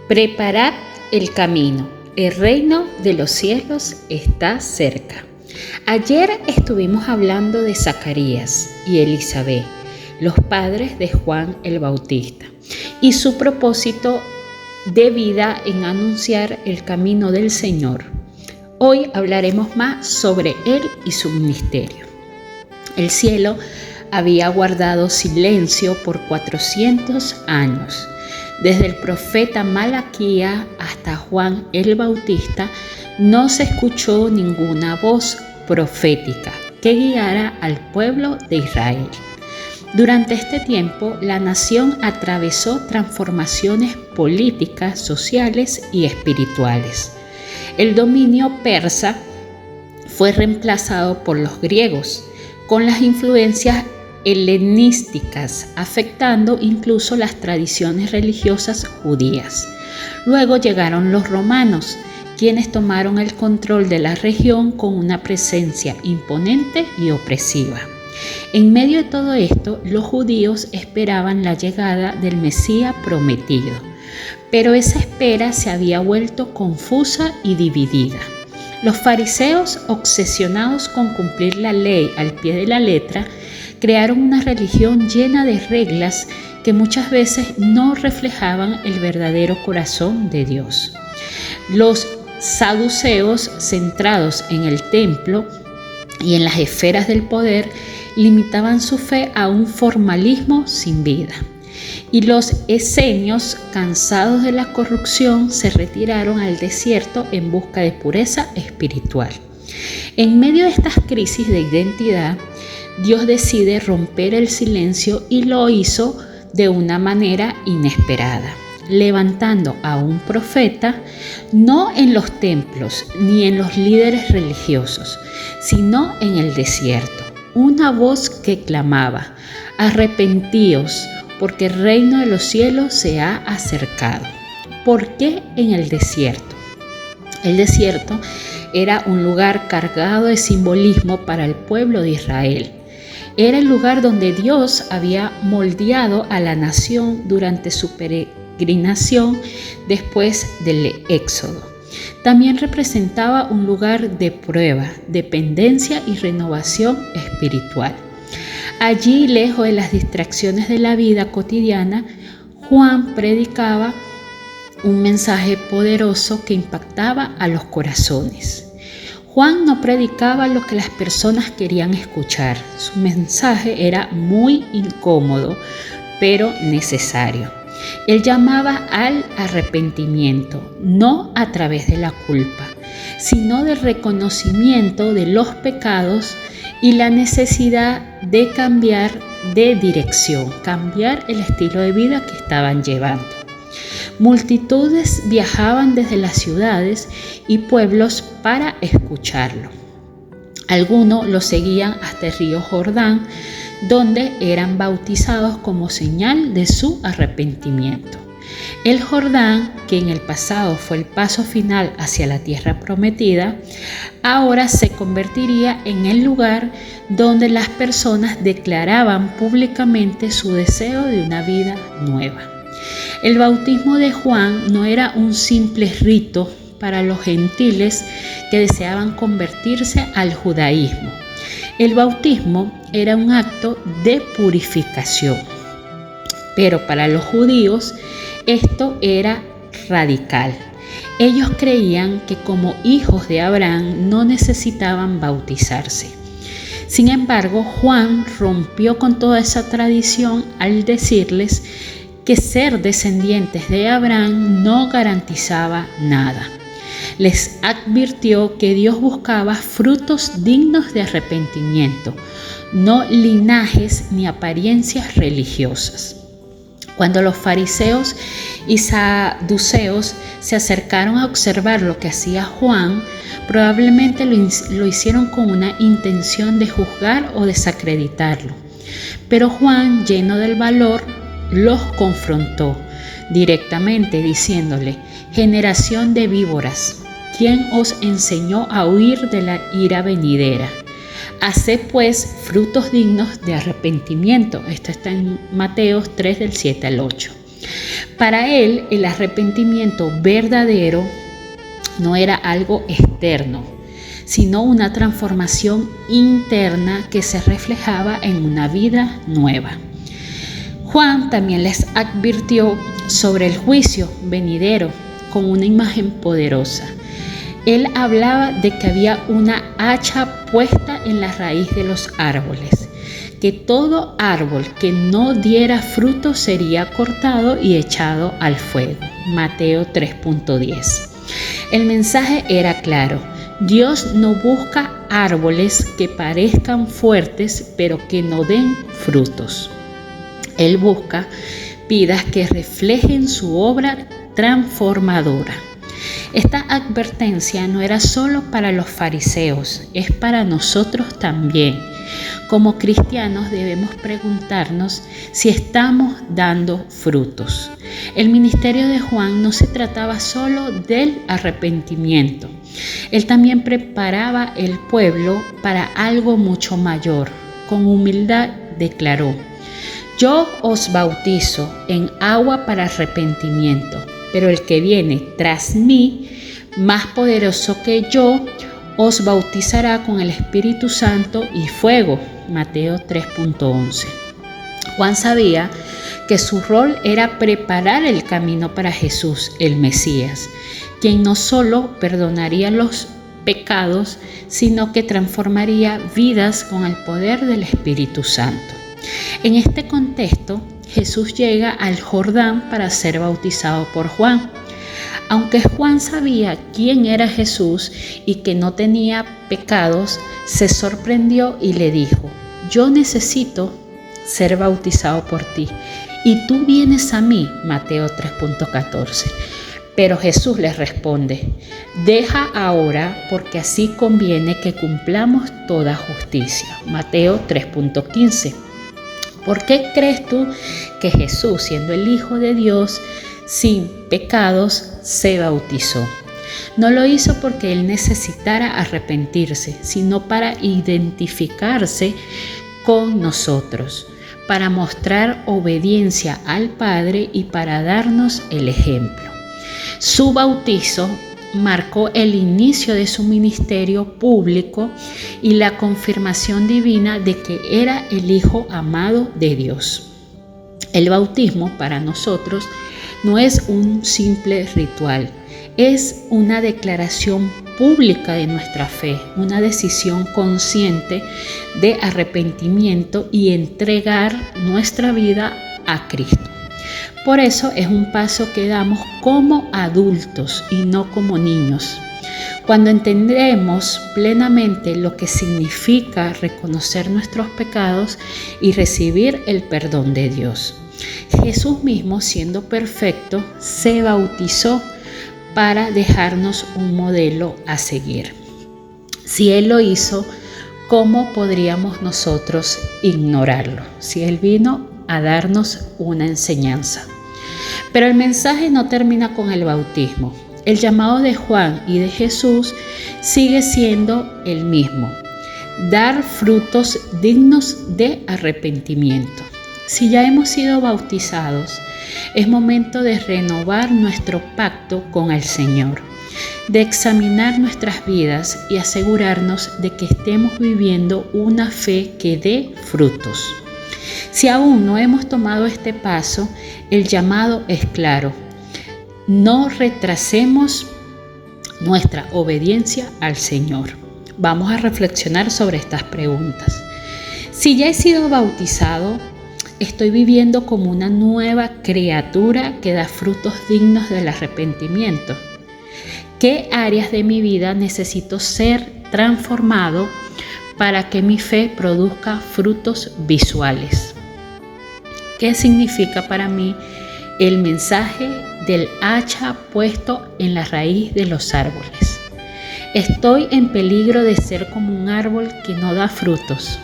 Preparad el camino, el reino de los cielos está cerca. Ayer estuvimos hablando de Zacarías y Elizabeth, los padres de Juan el Bautista, y su propósito de vida en anunciar el camino del Señor. Hoy hablaremos más sobre él y su ministerio. El cielo había guardado silencio por 400 años. Desde el profeta Malaquías hasta Juan el Bautista no se escuchó ninguna voz profética que guiara al pueblo de Israel. Durante este tiempo, la nación atravesó transformaciones políticas, sociales y espirituales. El dominio persa fue reemplazado por los griegos, con las influencias helenísticas, afectando incluso las tradiciones religiosas judías. Luego llegaron los romanos, quienes tomaron el control de la región con una presencia imponente y opresiva. En medio de todo esto, los judíos esperaban la llegada del Mesías prometido, pero esa espera se había vuelto confusa y dividida. Los fariseos, obsesionados con cumplir la ley al pie de la letra, crearon una religión llena de reglas que muchas veces no reflejaban el verdadero corazón de Dios. Los saduceos, centrados en el templo y en las esferas del poder, limitaban su fe a un formalismo sin vida. Y los esenios, cansados de la corrupción, se retiraron al desierto en busca de pureza espiritual. En medio de estas crisis de identidad, Dios decide romper el silencio y lo hizo de una manera inesperada, levantando a un profeta no en los templos ni en los líderes religiosos, sino en el desierto. Una voz que clamaba: arrepentíos, porque el reino de los cielos se ha acercado. ¿Por qué en el desierto? El desierto era un lugar cargado de simbolismo para el pueblo de Israel. Era el lugar donde Dios había moldeado a la nación durante su peregrinación después del Éxodo. También representaba un lugar de prueba, dependencia y renovación espiritual. Allí, lejos de las distracciones de la vida cotidiana, Juan predicaba un mensaje poderoso que impactaba a los corazones. Juan no predicaba lo que las personas querían escuchar. Su mensaje era muy incómodo, pero necesario. Él llamaba al arrepentimiento, no a través de la culpa, sino del reconocimiento de los pecados y la necesidad de cambiar de dirección, cambiar el estilo de vida que estaban llevando. Multitudes viajaban desde las ciudades y pueblos para escucharlo. Algunos lo seguían hasta el río Jordán, donde eran bautizados como señal de su arrepentimiento. El Jordán, que en el pasado fue el paso final hacia la tierra prometida, ahora se convertiría en el lugar donde las personas declaraban públicamente su deseo de una vida nueva. El bautismo de Juan no era un simple rito para los gentiles que deseaban convertirse al judaísmo. El bautismo era un acto de purificación, pero para los judíos esto era radical. Ellos creían que como hijos de Abraham no necesitaban bautizarse. Sin embargo, Juan rompió con toda esa tradición al decirles que ser descendientes de Abraham no garantizaba nada. Les advirtió que Dios buscaba frutos dignos de arrepentimiento, no linajes ni apariencias religiosas. Cuando los fariseos y saduceos se acercaron a observar lo que hacía Juan, probablemente lo hicieron con una intención de juzgar o desacreditarlo. Pero Juan, lleno del valor, los confrontó directamente diciéndole: generación de víboras, ¿quién os enseñó a huir de la ira venidera? Haced pues frutos dignos de arrepentimiento. Esto está en Mateo 3 del 7 al 8. Para él, el arrepentimiento verdadero no era algo externo, sino una transformación interna que se reflejaba en una vida nueva. Juan también les advirtió sobre el juicio venidero con una imagen poderosa. Él hablaba de que había una hacha puesta en la raíz de los árboles, que todo árbol que no diera fruto sería cortado y echado al fuego. Mateo 3.10. El mensaje era claro: Dios no busca árboles que parezcan fuertes pero que no den frutos. Él busca vidas que reflejen su obra transformadora. Esta advertencia no era solo para los fariseos, es para nosotros también. Como cristianos debemos preguntarnos si estamos dando frutos. El ministerio de Juan no se trataba solo del arrepentimiento. Él también preparaba el pueblo para algo mucho mayor. Con humildad declaró: yo os bautizo en agua para arrepentimiento, pero el que viene tras mí, más poderoso que yo, os bautizará con el Espíritu Santo y fuego. Mateo 3.11. Juan sabía que su rol era preparar el camino para Jesús, el Mesías, quien no solo perdonaría los pecados, sino que transformaría vidas con el poder del Espíritu Santo. En este contexto, Jesús llega al Jordán para ser bautizado por Juan. Aunque Juan sabía quién era Jesús y que no tenía pecados, se sorprendió y le dijo: yo necesito ser bautizado por ti, y tú vienes a mí. Mateo 3.14. Pero Jesús les responde: deja ahora, porque así conviene que cumplamos toda justicia. Mateo 3.15. ¿Por qué crees tú que Jesús, siendo el Hijo de Dios, sin pecados, se bautizó? No lo hizo porque él necesitara arrepentirse, sino para identificarse con nosotros, para mostrar obediencia al Padre y para darnos el ejemplo. Su bautizo marcó el inicio de su ministerio público y la confirmación divina de que era el Hijo amado de Dios. El bautismo para nosotros no es un simple ritual, es una declaración pública de nuestra fe, una decisión consciente de arrepentimiento y entregar nuestra vida a Cristo. Por eso es un paso que damos como adultos y no como niños. Cuando entendemos plenamente lo que significa reconocer nuestros pecados y recibir el perdón de Dios. Jesús mismo, siendo perfecto, se bautizó para dejarnos un modelo a seguir. Si Él lo hizo, ¿cómo podríamos nosotros ignorarlo? Si Él vino a darnos una enseñanza. Pero el mensaje no termina con el bautismo. El llamado de Juan y de Jesús sigue siendo el mismo: dar frutos dignos de arrepentimiento. Si ya hemos sido bautizados, es momento de renovar nuestro pacto con el Señor, de examinar nuestras vidas y asegurarnos de que estemos viviendo una fe que dé frutos. Si aún no hemos tomado este paso, el llamado es claro: no retrasemos nuestra obediencia al Señor. Vamos a reflexionar sobre estas preguntas. Si ya he sido bautizado, ¿estoy viviendo como una nueva criatura que da frutos dignos del arrepentimiento? ¿Qué áreas de mi vida necesito ser transformado para que mi fe produzca frutos visuales? ¿Qué significa para mí el mensaje del hacha puesto en la raíz de los árboles? ¿Estoy en peligro de ser como un árbol que no da frutos?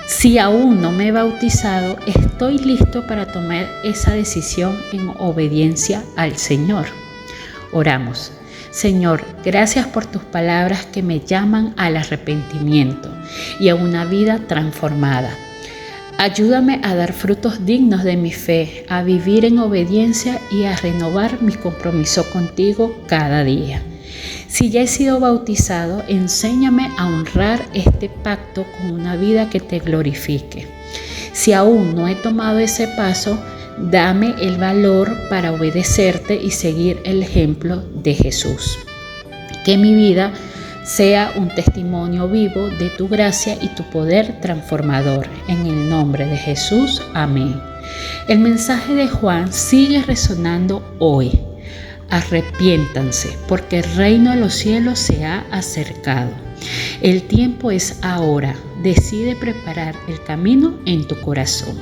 Si aún no me he bautizado, ¿estoy listo para tomar esa decisión en obediencia al Señor? Oramos. Señor, gracias por tus palabras que me llaman al arrepentimiento y a una vida transformada. Ayúdame a dar frutos dignos de mi fe, a vivir en obediencia y a renovar mi compromiso contigo cada día. Si ya he sido bautizado, enséñame a honrar este pacto con una vida que te glorifique. Si aún no he tomado ese paso, dame el valor para obedecerte y seguir el ejemplo de Jesús. Que mi vida sea un testimonio vivo de tu gracia y tu poder transformador. En el nombre de Jesús, amén. El mensaje de Juan sigue resonando hoy. Arrepiéntanse, porque el reino de los cielos se ha acercado. El tiempo es ahora. Decide preparar el camino en tu corazón.